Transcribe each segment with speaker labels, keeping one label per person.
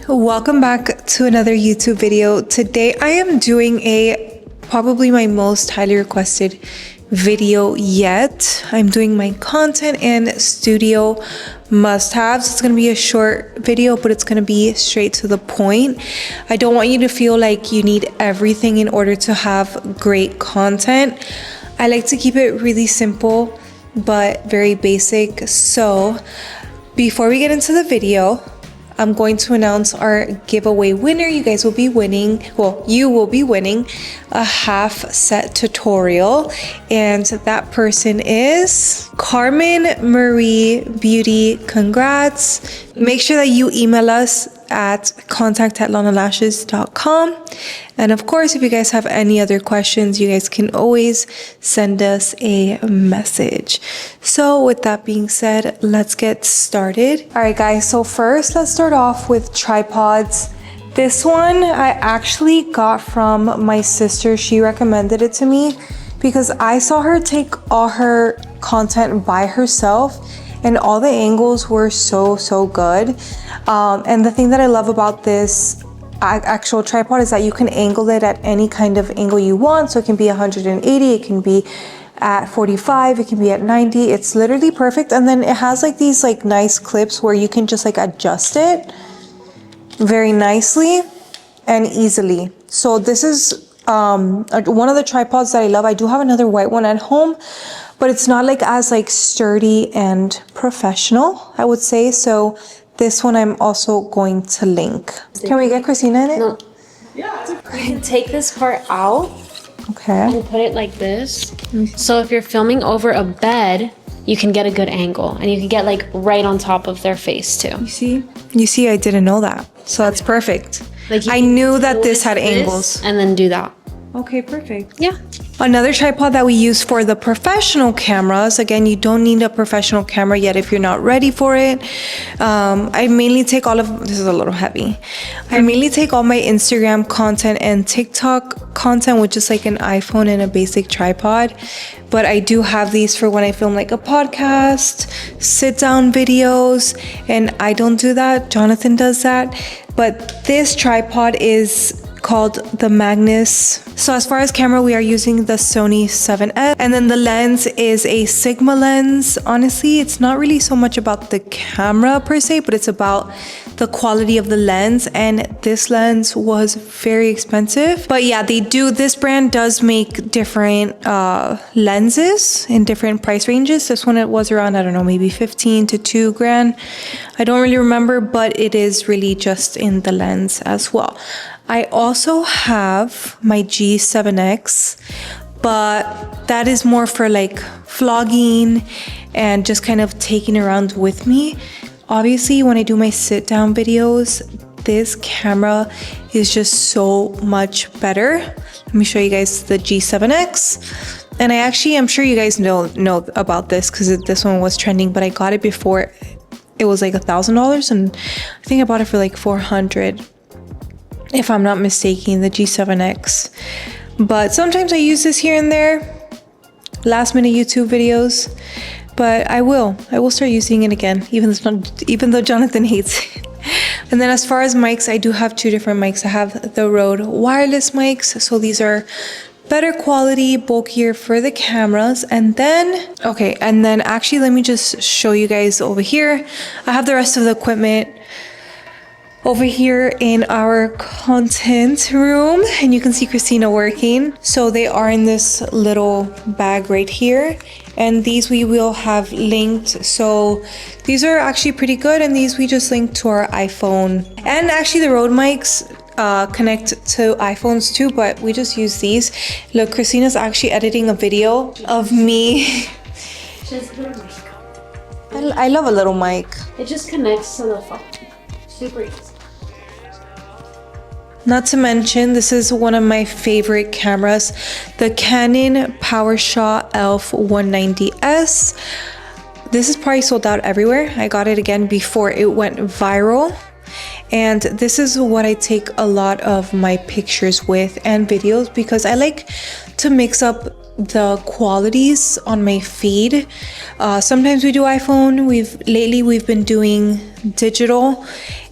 Speaker 1: Welcome back to another YouTube video. Today I am doing probably my most highly requested video yet. I'm doing my content and studio must-haves. It's going to be a short video, but it's going to be straight to the point. I don't want you to feel like you need everything in order to have great content. I like to keep it really simple but very basic. So before we get into the video, I'm going to announce our giveaway winner. You guys will be winning, well, you will be winning a half set tutorial, and that person is Carmen Marie Beauty. Congrats. Make sure that you email us at contact@lannalashes.com. And of course, if you guys have any other questions, you guys can always send us a message. So with that being said, let's get started. All right, guys, so first let's start off with tripods. This one I actually got from my sister. She recommended it to me because I saw her take all her content by herself and all the angles were so good. And the thing that I love about this actual tripod is that you can angle it at any kind of angle you want. So it can be 180, it can be at 45, it can be at 90. It's literally perfect. And then it has like these like nice clips where you can just like adjust it very nicely and easily. So this is one of the tripods that I love. I do have another white one at home, but it's not like as like sturdy and professional, I would say. So this one I'm also going to link. Can we get Christina in it?
Speaker 2: No. Yeah. You can take this part out.
Speaker 1: Okay.
Speaker 2: And put it like this. So if you're filming over a bed, you can get a good angle and you can get like right on top of their face too.
Speaker 1: You see, I didn't know that. So that's perfect. Like I knew that this had angles.
Speaker 2: And then do that.
Speaker 1: Okay, perfect.
Speaker 2: Yeah.
Speaker 1: Another tripod that we use for the professional cameras. Again, you don't need a professional camera yet if you're not ready for it. I mainly take this is a little heavy. I mainly take all my Instagram content and TikTok content with just like an iPhone and a basic tripod. But I do have these for when I film like a podcast, sit down videos, and I don't do that. Jonathan does that. But this tripod is called the Magnus. So as far as camera, we are using the Sony 7S, and then the lens is a Sigma lens. Honestly, it's not really so much about the camera per se, but it's about the quality of the lens, and this lens was very expensive. But yeah, this brand does make different lenses in different price ranges. This one, it was around, I don't know, maybe 15 to 2 grand. I don't really remember, but it is really just in the lens as well. I also have my G7X, but that is more for like vlogging and just kind of taking around with me. Obviously, when I do my sit down videos, this camera is just so much better. Let me show you guys the G7X. And I'm sure you guys know about this because this one was trending, but I got it before it was like $1,000, and I think I bought it for like $400. If I'm not mistaken, the G7X. But sometimes I use this here and there, last minute YouTube videos, but I will start using it again, even though Jonathan hates it. And then as far as mics, I do have 2 different mics. I have the Rode wireless mics, so these are better quality, bulkier for the cameras. And then actually, let me just show you guys over here. I have the rest of the equipment over here in our content room, and you can see Christina working. So they are in this little bag right here, and these we will have linked. So these are actually pretty good, and these we just linked to our iPhone. And actually the Rode mics connect to iPhones too, but we just use these. Look, Christina's actually editing a video of me. I love a little mic.
Speaker 2: It just connects to the phone. Super easy.
Speaker 1: Not to mention, this is one of my favorite cameras, the Canon PowerShot ELPH 190S. This is probably sold out everywhere. I got it again before it went viral. And this is what I take a lot of my pictures with and videos, because I like to mix up the qualities on my feed. Sometimes we do iPhone. Lately we've been doing digital,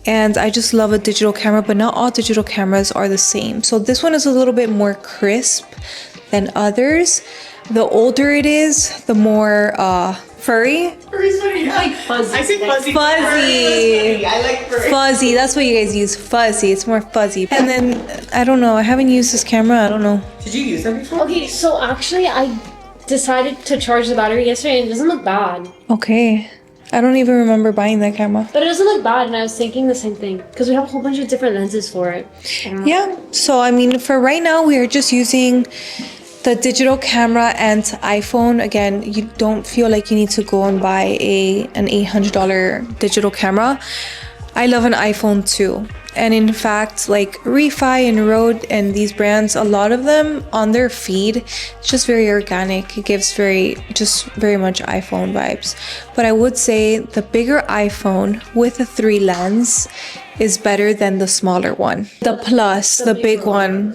Speaker 1: and I just love a digital camera, but not all digital cameras are the same. So this one is a little bit more crisp than others. The older it is, the more furry.
Speaker 3: Furry's funny. Yeah.
Speaker 2: Like fuzzy.
Speaker 3: I say fuzzy.
Speaker 1: Fuzzy.
Speaker 3: I like furry.
Speaker 1: Fuzzy, that's what you guys use, fuzzy. It's more fuzzy. And then, I don't know, I haven't used this camera, I don't know.
Speaker 3: Did you use that before?
Speaker 2: Okay, so actually I decided to charge the battery yesterday and it doesn't look bad.
Speaker 1: Okay. I don't even remember buying that camera.
Speaker 2: But it doesn't look bad, and I was thinking the same thing because we have a whole bunch of different lenses for it.
Speaker 1: Yeah, so I mean, for right now, we are just using the digital camera and iPhone. Again, you don't feel like you need to go and buy an $800 digital camera. I love an iPhone too. And in fact, like Refi and Rode and these brands, a lot of them on their feed, it's just very organic. It gives very much iPhone vibes. But I would say the bigger iPhone with a 3 lens is better than the smaller one. The Plus, the big one.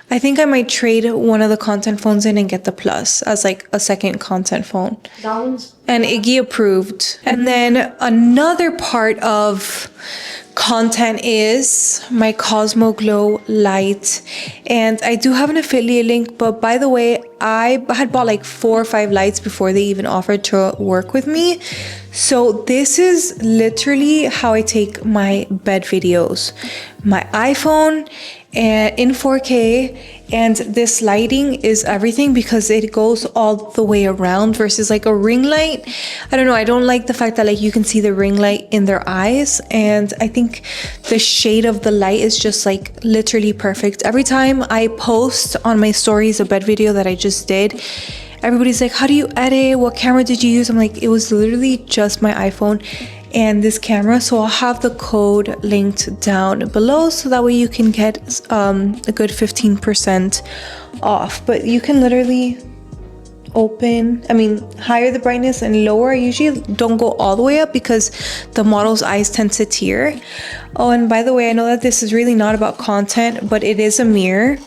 Speaker 1: I think I might trade one of the content phones in and get the Plus as like a second content phone.
Speaker 2: That one's
Speaker 1: And Iggy approved. And then another part of content is my Cosmo Glow light. And I do have an affiliate link, but by the way, I had bought like 4 or 5 lights before they even offered to work with me. So this is literally how I take my bed videos. My iPhone in 4K, and this lighting is everything because it goes all the way around versus like a ring light. I don't know, I don't like the fact that like you can see the ring light in their eyes, and I think the shade of the light is just like literally perfect. Every time I post on my stories a bed video that I just did, everybody's like, how do you edit? What camera did you use? I'm like, it was literally just my iPhone and this camera. So I'll have the code linked down below so that way you can get a good 15% off. But you can literally higher the brightness and lower. I usually don't go all the way up because the model's eyes tend to tear. Oh, and by the way, I know that this is really not about content, but it is a mirror,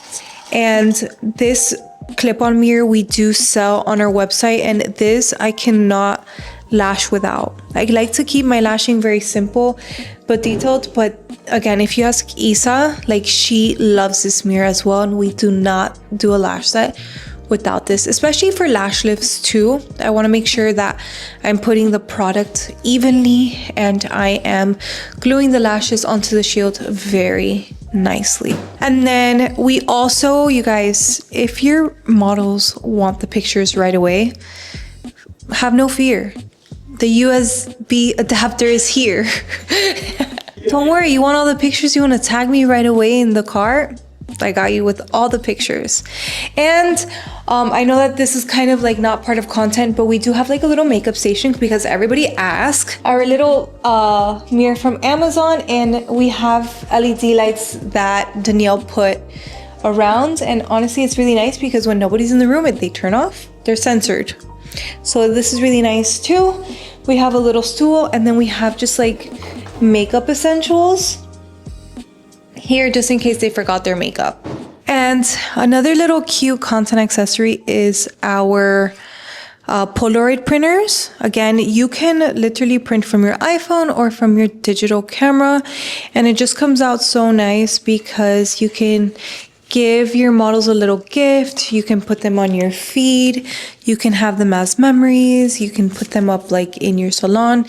Speaker 1: and this clip-on mirror we do sell on our website, and this I cannot lash without. I like to keep my lashing very simple but detailed, but again, if you ask Isa, like, she loves this mirror as well, and we do not do a lash set without this, especially for lash lifts too. I want to make sure that I'm putting the product evenly and I am gluing the lashes onto the shield very nicely. And then we also, you guys, if your models want the pictures right away, have no fear. The USB adapter is here. Don't worry, you want all the pictures, you want to tag me right away in the cart? I got you with all the pictures. And I know that this is kind of like not part of content, but we do have like a little makeup station because everybody asks. Our little mirror from Amazon, and we have LED lights that Danielle put around, and honestly it's really nice because when nobody's in the room, they turn off. They're censored. So this is really nice too. We have a little stool, and then we have just like makeup essentials here just in case they forgot their makeup. And another little cute content accessory is our Polaroid printers. Again, you can literally print from your iPhone or from your digital camera, and it just comes out so nice because you can give your models a little gift. You can put them on your feed. You can have them as memories. You can put them up like in your salon.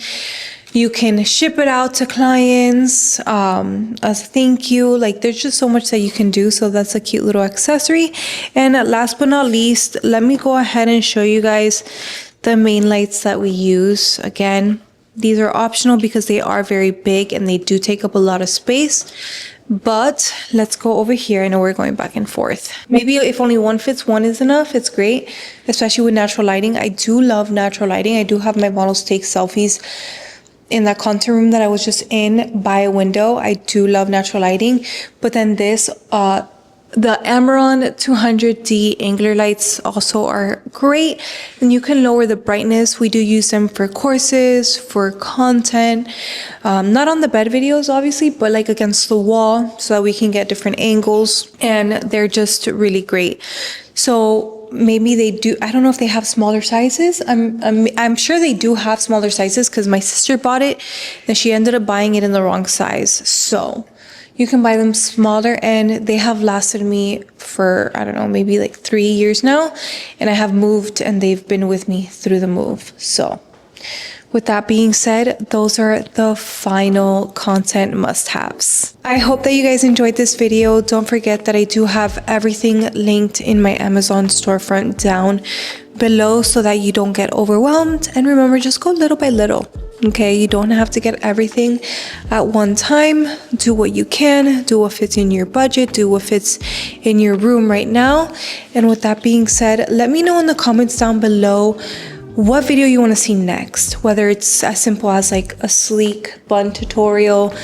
Speaker 1: You can ship it out to clients as a thank you. Like, there's just so much that you can do. So that's a cute little accessory. And last but not least, let me go ahead and show you guys the main lights that we use. Again, these are optional because they are very big and they do take up a lot of space. But let's go over here. I know we're going back and forth. Maybe if only one fits, one is enough. It's great, especially with natural lighting. I do love natural lighting. I do have my models take selfies in that content room that I was just in by a window. I do love natural lighting. But then this, the Amaron 200D angular lights also are great. And you can lower the brightness. We do use them for courses, for content, not on the bed videos, obviously, but like against the wall so that we can get different angles. And they're just really great. So maybe they do. I don't know if they have smaller sizes. I'm sure they do have smaller sizes because my sister bought it, and she ended up buying it in the wrong size. So you can buy them smaller, and they have lasted me for, I don't know, maybe like 3 years now, and I have moved, and they've been with me through the move. So with that being said, those are the final content must-haves. I hope that you guys enjoyed this video. Don't forget that I do have everything linked in my Amazon storefront down below so that you don't get overwhelmed. And remember, just go little by little. Okay, you don't have to get everything at one time. Do what you can, do what fits in your budget, do what fits in your room right now. And with that being said, let me know in the comments down below what video you want to see next, whether it's as simple as like a sleek bun tutorial,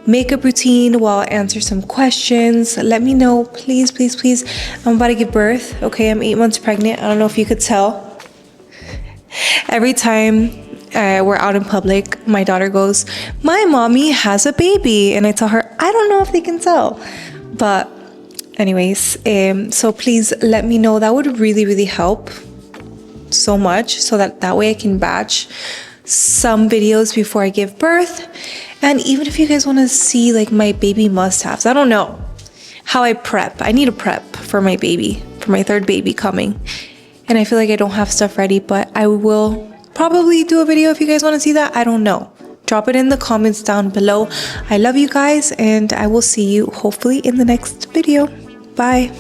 Speaker 1: makeup routine while I answer some questions. Let me know, please, please, please. I'm about to give birth. Okay, I'm 8 months pregnant. I don't know if you could tell. Every time we're out in public, my daughter goes, "My mommy has a baby," and I tell her, I don't know if they can tell, but anyways, so please let me know. That would really, really help so much, so that way I can batch some videos before I give birth. And even if you guys want to see like my baby must-haves, I don't know how I prep. I need to prep for my baby, for my third baby coming, and I feel like I don't have stuff ready, but I will probably do a video if you guys want to see that. I don't know. Drop it in the comments down below. I love you guys, and I will see you hopefully in the next video. Bye.